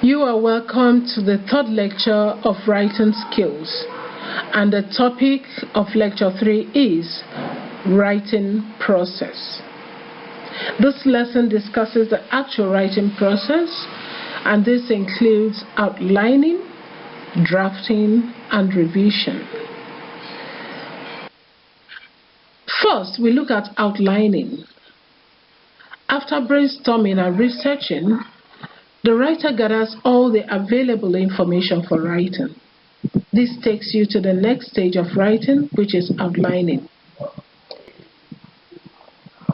You are welcome to the third lecture of writing skills, and the topic of lecture 3 is writing process. This lesson discusses the actual writing process, and this includes outlining, drafting, and revision. First, we look at outlining. After brainstorming and researching, the writer gathers all the available information for writing. This takes you to the next stage of writing, which is outlining.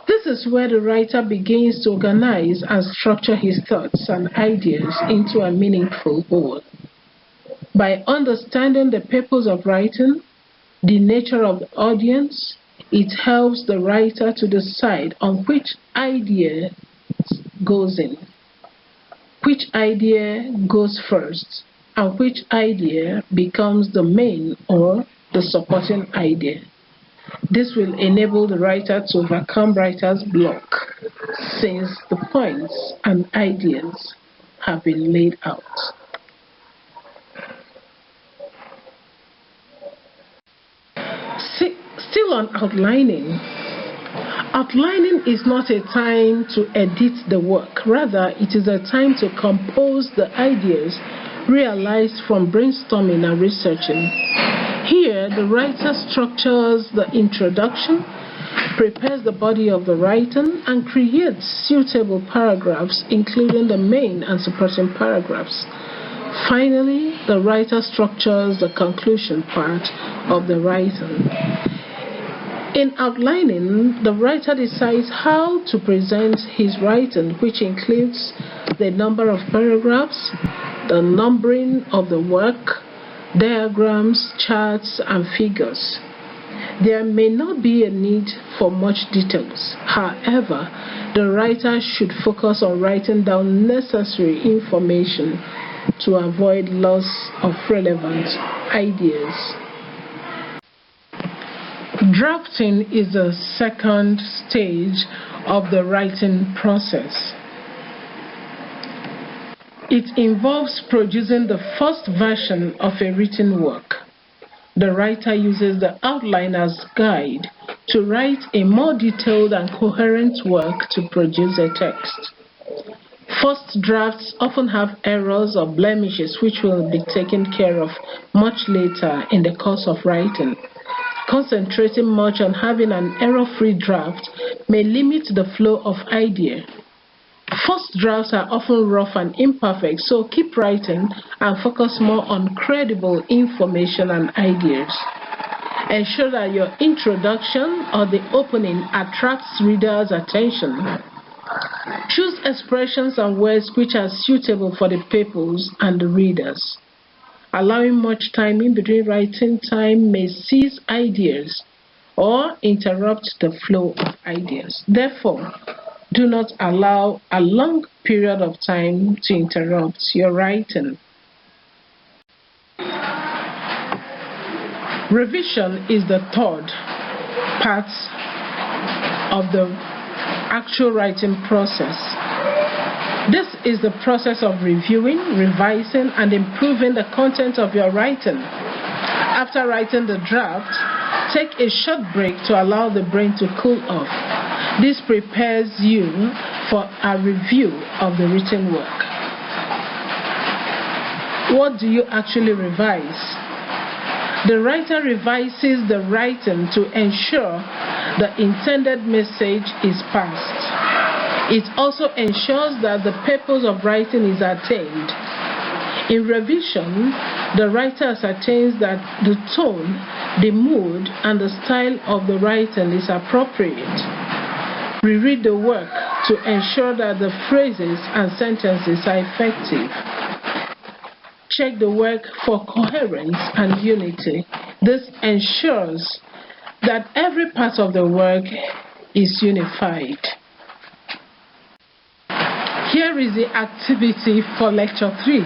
This is where the writer begins to organize and structure his thoughts and ideas into a meaningful whole. By understanding the purpose of writing, the nature of the audience, it helps the writer to decide on which idea goes in, which idea goes first, and which idea becomes the main or the supporting idea. This will enable the writer to overcome writer's block, since the points and ideas have been laid out. Still on outlining. Outlining is not a time to edit the work. Rather, it is a time to compose the ideas realized from brainstorming and researching. Here, the writer structures the introduction, prepares the body of the writing, and creates suitable paragraphs, including the main and supporting paragraphs. Finally, the writer structures the conclusion part of the writing. In outlining, the writer decides how to present his writing, which includes the number of paragraphs, the numbering of the work, diagrams, charts, and figures. There may not be a need for much details. However, the writer should focus on writing down necessary information to avoid loss of relevant ideas. Drafting is the second stage of the writing process. It involves producing the first version of a written work. The writer uses the outline as guide to write a more detailed and coherent work to produce a text. First drafts often have errors or blemishes which will be taken care of much later in the course of writing. Concentrating much on having an error-free draft may limit the flow of ideas. First drafts are often rough and imperfect, so keep writing and focus more on credible information and ideas. Ensure that your introduction or the opening attracts readers' attention. Choose expressions and words which are suitable for the pupils and the readers. Allowing much time in between writing time may seize ideas or interrupt the flow of ideas. Therefore, do not allow a long period of time to interrupt your writing. Revision is the third part of the actual writing process. This is the process of reviewing, revising, and improving the content of your writing. After writing the draft, take a short break to allow the brain to cool off. This prepares you for a review of the written work. What do you actually revise? The writer revises the writing to ensure the intended message is passed. It also ensures that the purpose of writing is attained. In revision, the writer ascertains that the tone, the mood, and the style of the writing is appropriate. Reread the work to ensure that the phrases and sentences are effective. Check the work for coherence and unity. This ensures that every part of the work is unified. Here is the activity for lecture 3.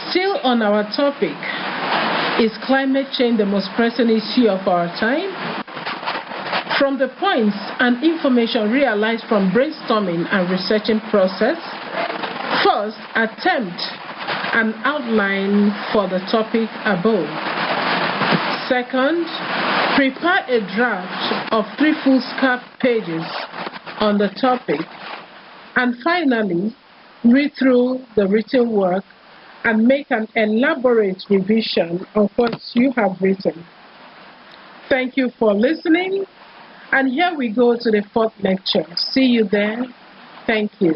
Still on our topic, is climate change the most pressing issue of our time? From the points and information realized from brainstorming and researching process, first, attempt an outline for the topic above. Second, prepare a draft of 3 foolscap pages on the topic. And finally, read through the written work and make an elaborate revision of what you have written. Thank you for listening. And here we go to the 4th lecture. See you there. Thank you.